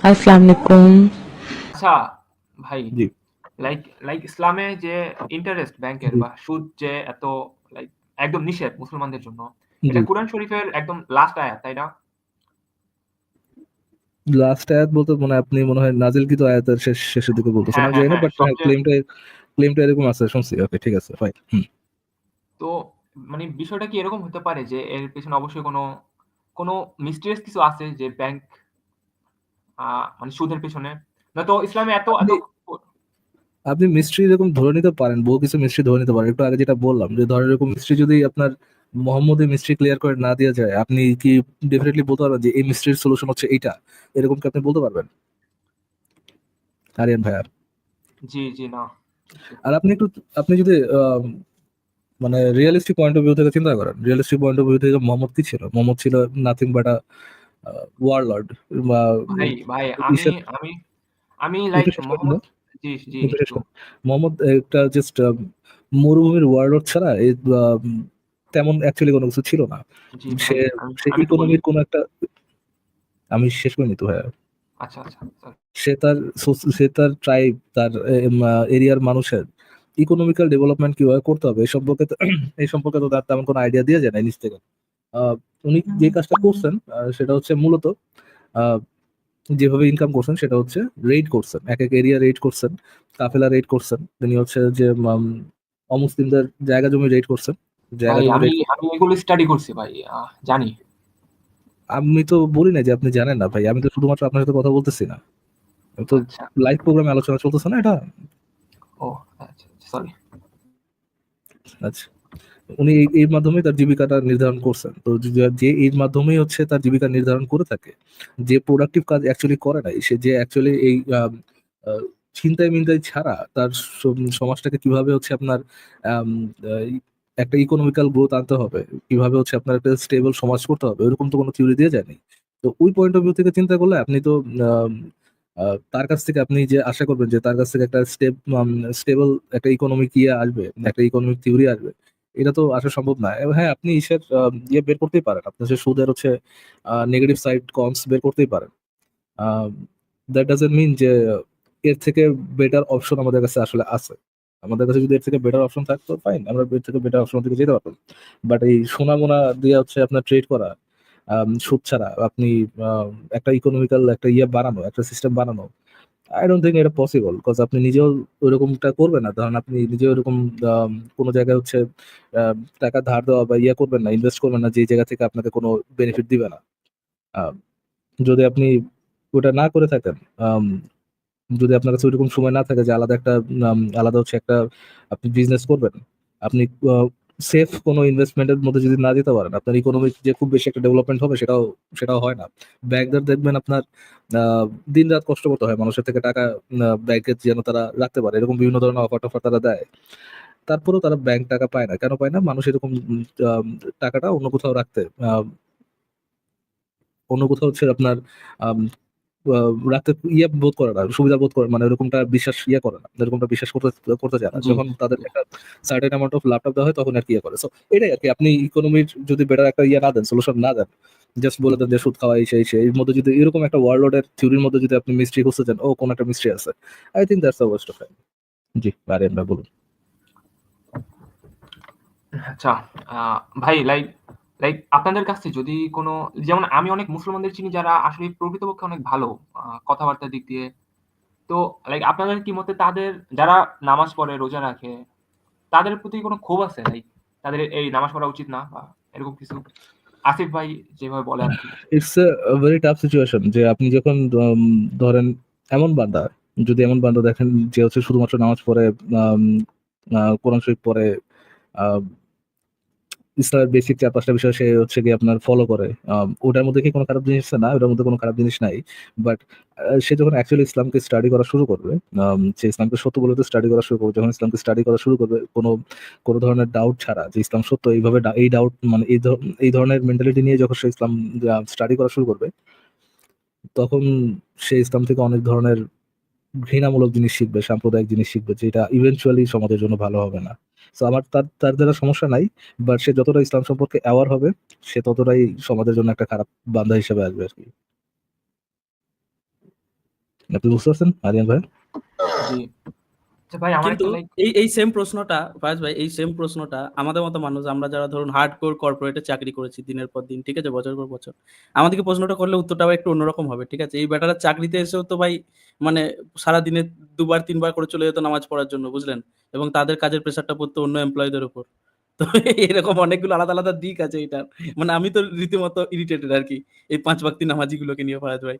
আসসালামু আলাইকুম। আচ্ছা ভাই, জি, লাইক লাইক ইসলামে যে ইন্টারেস্ট ব্যাংকের জি, বা সুদ যে এত লাইক একদম নিষেধ মুসলমানদের জন্য। জি। এটা কুরআন শরীফের একদম লাস্ট আয়াত, তাই না? লাস্ট আয়াত বলতে মানে আপনি মনে হয় নাজিলকৃত আয়াতের শেষের দিকে বলতেছেন। হ্যাঁ, আমি হ্যাঁ, জানি না, হ্যাঁ। বাট হ্যাঁ, সবচেয়ে ক্লেমটা এরকম আছে শুনছি। ওকে, ঠিক আছে, ফাইন। তো মানে বিষয়টা কি এরকম হতে পারে যে এর পেছনে অবশ্যই কোনো মিস্টেরিয়াস কিছু আছে যে ব্যাংক আ মানে সুদের পেছনে? নয়তো ইসলামে এত এত আপনি আপনি মিস্ট্রি এরকম ধরে নিতে পারেন, বহু কিছু মিস্ট্রি ধরে নিতে পারেন। একটু আগে যেটা বললাম যে ধরেন এরকম মিস্ট্রি যদি আপনার মোহাম্মদের মিস্ট্রি ক্লিয়ার করে না দেওয়া যায়, আপনি কি ডেফিনেটলি বলতে পারবেন যে এই মিস্ট্রির সলিউশন হচ্ছে এইটা? এরকম কি আপনি বলতে পারবেন? আরিয়ান ভাইয়া। জি, জি, না। আর আপনি যদি মানে রিয়েলিস্টিক পয়েন্ট অফ ভিউ থেকে চিন্তা করেন, রিয়েলিস্টিক পয়েন্ট অফ ভিউ থেকে মোহাম্মদ কি ছিল? মোহাম্মদ ছিল নাথিং বাট আ ওয়ারলর্ড বা ভাই আমি ইসের আমি আমি লাইক একটু শেষ করে দিন। মোহাম্মদ জি, জি একটু শেষ একটু। করুন। মোহাম্মদ একটা জাস্ট মরুভূমির ওয়ারলর্ড ছাড়া তেমন অ্যাকচুয়ালি কোনো কিছু ছিল না। জি সে ভাই, আমি সে আমি একটু বলি। ইকোনমির কোনো একটা আমি শেষ করিনি তো ভাইয়া। আচ্ছা, আচ্ছা। সরি। সে তার ট্রাইব, তার এরিয়ার মানুষের ইকোনমিক্যাল ডেভেলপমেন্ট কিভাবে করতে হবে এই সম্পর্কে তো তার তেমন কোনো আইডিয়া দিয়ে যায় নাই নিজ থেকে। আ উনি যে কাজটা করছেন সেটা হচ্ছে মূলত আ যেভাবে ইনকাম করছেন সেটা হচ্ছে রেইড করছেন। একেক এরিয়া রেইড করছেন, কাফেলা রেইড করছেন। তিনি হচ্ছে যে অমুসলিমদের জায়গা জমি রেইড করছেন। জায়গা ভাই জমি আমি রেইড আমি এগুলো স্টাডি করছি ভাই। জানি। আমি তো বলি নাই যে আপনি জানেন না ভাই। আমি তো শুধুমাত্র আপনার সাথে কথা বলতেছি না। আমি তো আচ্ছা। লাইভ প্রোগ্রামে আলোচনা চলতেছে না এটা? ও আচ্ছা, সরি। আচ্ছা। উনি এর মাধ্যমেই তার জীবিকাটা নির্ধারণ করছেন। তো যে এর মাধ্যমেই হচ্ছে তার জীবিকা নির্ধারণ করে থাকে। যে প্রোডাক্টিভ কাজ অ্যাকচুয়ালি করে নাই, সে যে অ্যাকচুয়ালি এই আ ছিনতাই-মিনতাই ছাড়া তার সমাজটাকে কিভাবে হচ্ছে আপনার আম আ একটা ইকোনমিক্যাল গ্রোথ আনতে হবে, কিভাবে হচ্ছে আপনার একটা স্টেবল সমাজ করতে হবে, ওরকম তো কোনো থিওরি দিয়ে যায় নাই। তো ওই পয়েন্ট অফ ভিউ থেকে চিন্তা করলে আপনি তো আম আ তার কাছ থেকে আপনি যে আশা করবেন যে তার কাছ থেকে একটা স্টেবল একটা ইকোনমিক আসবে, একটা ইকোনমিক থিওরি আসবে। এটা তো আসা সম্ভব না। হ্যাঁ, আপনি ইসের বের করতেই পারেন। আপনার যে সুদের হচ্ছে নেগেটিভ সাইড কনস বের করতেই পারেন। আ দ্যাট ডাজন্ট মিন যে এর থেকে বেটার অপশন আমাদের কাছে আসলে আছে। আমাদের কাছে যদি এর থেকে বেটার অপশন থাকতো ফাইন, আমরা এর থেকে বেটার অপশন এর দিকে যেতে পারতাম। বাট এই সোনা-মোনা দিয়ে হচ্ছে আপনার ট্রেড করা, সুদ ছাড়া আপনি আ একটা ইকোনমিক্যাল একটা বানানো, একটা সিস্টেম বানানো I don't think এটা পসিবল। কজ আপনি নিজেও ওরকমটা করবেন না। ধরেন আপনি নিজেও ওরকম কোন জায়গায় হচ্ছে আ টাকা ধার দেওয়া বা করবেন না, ইনভেস্ট করবেন না যে জায়গা থেকে আপনাকে কোন বেনিফিট দিবে না। আ যদি আপনি ওটা না করে থাকেন, আম যদি আপনার কাছে ওইরকম সময় না থাকে যে আলাদা একটা আলাদা হচ্ছে একটা আপনি বিজনেস করবেন। আপনি আ সেফ কোনো ইনভেস্টমেন্ট এর মধ্যে যদি না যেতে পারেন, আপনার ইকোনমিক যে খুব বেশি একটা ডেভেলপমেন্ট হবে সেটাও হয় না। ব্যাংকদের দেখবেন আপনার আ দিনরাত কষ্ট করতে হয় মানুষের থেকে টাকা ব্যাংকে যেন তারা রাখতে পারে। এরকম বিভিন্ন ধরনের অফার-টফার তারা দেয়। তারপরেও তারা ব্যাংক টাকা পায় না। কেন পায় না? মানুষ এরকম টাকাটা অন্য কোথাও রাখতে অন্য কোথাও হচ্ছে আপনার আম আ রাতে বোধ করে না, সুবিধা বোধ করে মানে ওরকমটা বিশ্বাস করে না। এরকমটা বিশ্বাস করতে করতে চায় না। জি, যখন জি। তাদেরকে একটা সার্টেন অ্যামাউন্ট অফ লাভ-টাভ দেওয়া হয় তখন আরকি করে। সো এটাই আরকি আপনি ইকোনমির যদি বেটার একটা না দেন, সলিউশন না দেন, জাস্ট বলে দেন যে সুদ খাওয়া এই সেই। এর মধ্যে যদি এরকম একটা ওয়ারলর্ড এর থিওরির মধ্যে যদি আপনি মিস্ট্রি খুঁজতে চান, কোন একটা মিস্ট্রি আছে। I think that's the worst of it. জি, আরিয়ান ভাই বলুন। আচ্ছা, আ ভাই লাইক লাইক আপনাদের কাছে যদি কোনো যেমন আমি অনেক মুসলমানদের চিনি যারা আসলে প্রকৃতপক্ষে অনেক ভালো কথাবার্তার দিক দিয়ে। তো লাইক আপনাদের কি মতে তাদের যারা নামাজ পড়ে, রোজা রাখে, তাদের প্রতি কোনো ক্ষোভ আছে? লাইক তাদের এই নামাজ পড়া উচিত না বা এরকম কিছু? আসিফ ভাই যেভাবে বলে আরকি। It's a very tough situation যে আপনি যখন ধরেন এমন বান্দা, যদি এমন বান্দা দেখেন যে হচ্ছে শুধুমাত্র নামাজ পড়ে, আম কোরআন শরীফ পড়ে, আ ইসলামের বেসিক ৪-৫ টা বিষয় সে হচ্ছে গিয়ে আপনার ফলো করে। ওটার মধ্যে কি কোনো খারাপ জিনিস আছে? না, ওটার মধ্যে কোনো খারাপ জিনিস নাই। বাট সে যখন অ্যাকচুয়ালি ইসলামকে স্টাডি করা শুরু করবে, সে ইসলামকে সত্য বলে তো স্টাডি করা শুরু করবে। যখন ইসলামকে স্টাডি করা শুরু করবে কোনো ধরনের ডাউট ছাড়া যে ইসলাম সত্য এইভাবে এই ডাউট মানে এই ধরনের মেন্টালিটি নিয়ে যখন সে ইসলাম স্টাডি করা শুরু করবে, তখন সে ইসলাম থেকে অনেক ধরনের ঘৃণামূলক জিনিস শিখবে, সাম্প্রদায়িক জিনিস শিখবে যেটা ইভেনচুয়ালি সমাজের জন্য ভালো হবে না। সো আমার তার দ্বারা সমস্যা নাই। বাট সে যতটা ইসলাম সম্পর্কে অ্যাওয়ার হবে, সে ততটাই সমাজের জন্য একটা খারাপ বান্দা হিসেবে আসবে আরকি। আপনি বুঝতে পারছেন আরিয়ান ভাই? জি। আচ্ছা ভাই আমার কিন্তু একটা লাইক এই সেম প্রশ্নটা ফায়াজ ভাই, এই সেম প্রশ্নটা আমাদের মতো মানুষ, আমরা যারা ধরুন হার্ডকোর কর্পোরেটে চাকরি করেছি দিনের পর দিন, ঠিক আছে? বছর পর বছর। আমাদেরকে প্রশ্নটা করলে উত্তরটাও একটু অন্যরকম হবে, ঠিক আছে? এই বেটারা চাকরিতে এসেও তো ভাই মানে সারাদিনে ২ বার ৩ বার করে চলে যেত নামাজ পড়ার জন্য, বুঝলেন? এবং তাদের কাজের প্রেশারটা পড়তো অন্য এমপ্লয়িদের উপর। তো এরকম অনেকগুলো আলাদা, আলাদা দিক আছে এটার। মানে আমি তো রীতিমতো ইরিটেটেড আরকি এই ৫ ওয়াক্তি নামাজিগুলোকে নিয়ে ফায়াজ ভাই।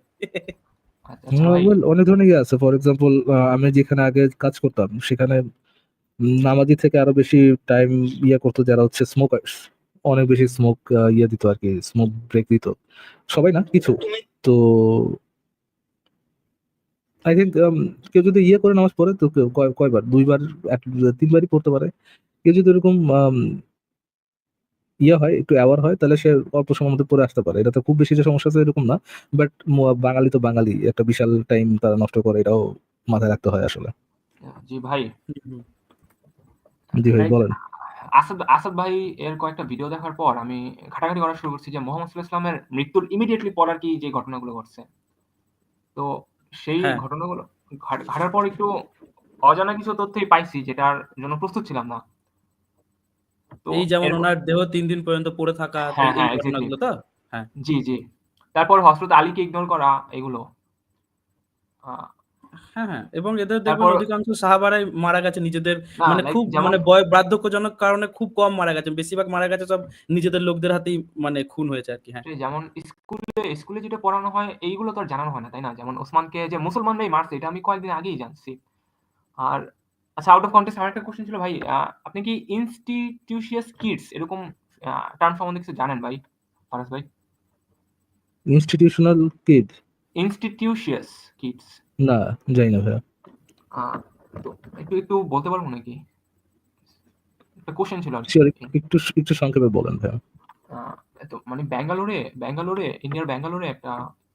আচ্ছা ভাই ওয়েল অনেক ধরনের ইয়ে আছে। ফর এক্সাম্পল আমি যেখানে আগে কাজ করতাম সেখানে নামাজি থেকে আরো বেশি টাইম ইয়ে করতো যারা হচ্ছে স্মোকার্স। অনেক বেশি স্মোক ইয়ে দিত আর কি, স্মোক ব্রেক দিত। সবাই না, কিছু। তো আই থিঙ্ক কেউ যদি ইয়ে করে নামাজ পড়ে তো কয়বার ২ বার ৩ বারই পড়তে পারে। কেউ যদি এরকম ইয়ে হয়, একটু অ্যাওয়ার হয়, তাহলে সে অল্প সময়ের মধ্যে পড়ে আসতে পারে। এটা তো খুব বেশি যে সমস্যা আছে এরকম না। বাট বাঙালি তো বাঙালি, একটা বিশাল টাইম তারা নষ্ট করে, এটাও মাথায় রাখতে হয় আসলে। জি ভাই হুম, জি ভাই লাইক বলেন। আসাদ ভাই এর কয়েকটা ভিডিও দেখার পর আমি ঘাটাঘাটি করা শুরু করছি যে মোহাম্মদ সাল্লাল্লাহু আলাইহি ওয়াসাল্লামের মৃত্যুর ইমিডিয়েটলি পর আর কি যে ঘটনাগুলো ঘটছে। তো সেই হ্যাঁ। ঘটনাগুলো ঘাটার পর একটু অজানা কিছু তথ্যই পাইছি যেটার জন্য প্রস্তুত ছিলাম না। তো এই যেমন এরপর ওনার দেহ ৩ দিন পর্যন্ত পড়ে থাকা, হ্যাঁ, এই হ্যাঁ, এক্সাক্টলি। ঘটনাগুলো তো? হ্যাঁ। জি, জি। তারপর হযরত আলীকে ইগনোর করা এগুলো। আ হ্যাঁ, হ্যাঁ। এবং এদের দেখবেন তারপর অধিকাংশ সাহাবারাই মারা গেছে নিজেদের না মানে লাইক খুব যেমন মানে বার্ধক্যজনক কারণে খুব কম মারা গেছে। বেশিরভাগ মারা গেছে সব নিজেদের লোকদের হাতেই মানে খুন হয়েছে আরকি। হ্যাঁ। যেমন স্কুলে যেটা পড়ানো হয় এইগুলো তো আর জানানো হয় না, তাই না? যেমন ওসমানকে যে মুসলমানরাই মারছে এটা আমি কয়েকদিন আগেই জানছি। আর আচ্ছা আউট অফ কনটেক্সট আমার একটা কোয়েশ্চেন ছিল ভাই। আপনি কি ইনস্টিটিউশিয়াস কিডস এরকম টার্ম সম্বন্ধে কিছু জানেন ভাই? ফারাজ ভাই? Institutional kid? ইনস্টিটিউশিয়াস কিডস না, জানি না ভাইয়া। আ তো একটু বলতে পারবো নাকি? একটা কোয়েশ্চেন ছিল শিওর, আরকি। একটু সংক্ষেপে বলেন ভাইয়া। আ তো মানে ইন্ডিয়ার ব্যাঙ্গালোরে একটা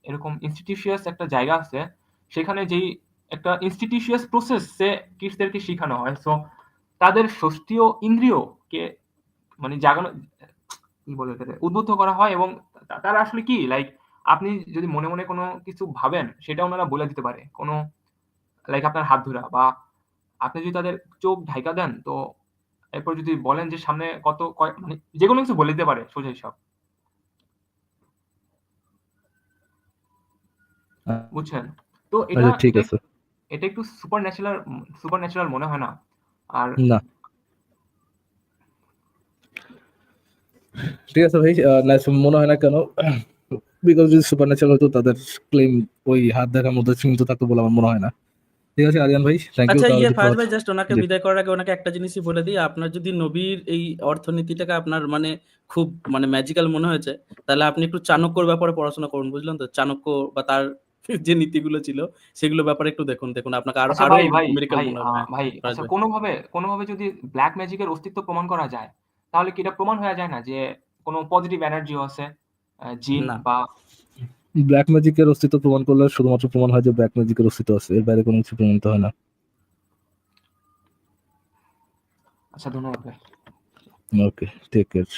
এরকম ইনস্টিটিউশিয়াস একটা জায়গা আছে। সেখানে যেই একটা ইনস্টিটিউশিয়াস প্রসেস এ কিডসদেরকে শিখানো হয়। সো তাদের ষষ্ঠীয় ইন্দ্রিয়কে মানে জাগানো কি বলে এটাকে? উদ্বুদ্ধ করা হয় এবং তারা আসলে কি লাইক আপনি যদি মনে, মনে কোনো কিছু ভাবেন সেটা উনারা বলে দিতে পারে। কোনো লাইক আপনার হাত ধইরা বা আপনি যদি তাদের চোখ ঢাইকা দেন তো এরপর যদি বলেন যে সামনে মানে যেকোনো কিছু বলে দিতে পারে সোজা হিসাব। বুঝছেন? তো এটা আচ্ছা ঠিক এটা আছে। এটা একটু সুপার ন্যাচারাল মনে হয় না? আর না, ঠিক আছে ভাই। মনে হয় না কেন? বিকজ যদি সুপার ন্যাচারাল হতো তাদের ক্লেম ওই হাত দেখার মধ্যে সীমিত থাকতো বলে আমার মনে হয় না। ঠিক আছে আরিয়ান ভাই, থ্যাংক ইউ। আচ্ছা তাহলে দেখা ফায়াজ ভাই, হচ্ছে। জাস্ট ওনাকে জি। বিদায় করার আগে ওনাকে একটা জিনিসই বলে দিই। আপনার যদি নবীর এই অর্থনীতিটাকে আপনার মানে খুব মানে ম্যাজিক্যাল মনে হয়েছে, তাহলে আপনি একটু চাণক্যর ব্যাপারে পড়াশোনা করুন, বুঝলেন তো? চাণক্য বা তার যে নীতিগুলো ছিল সেগুলোর ব্যাপারে একটু দেখুন। আপনাকে আরো আচ্ছা আরো মিরাকেল ভাই মনে হবে। হ্যাঁ, ভাই ফারাজ আচ্ছা ভাই। কোনোভাবে যদি ব্লাক ম্যাজিক এর অস্তিত্ব প্রমাণ করা যায়, তাহলে কি এটা প্রমাণ হয়ে যায় না যে কোনো পজিটিভ এনার্জিও আছে? জিন না। বা ব্ল্যাক ম্যাজিকের অস্তিত্ব প্রমাণ করলে শুধুমাত্র প্রমাণ হয় যে ব্ল্যাক ম্যাজিকের অস্তিত্ব আছে, এর বাইরে কোনো কিছু প্রমাণিত হয় না। আচ্ছা ধন্যবাদ ভাই। ওকে, টেক কেয়ার।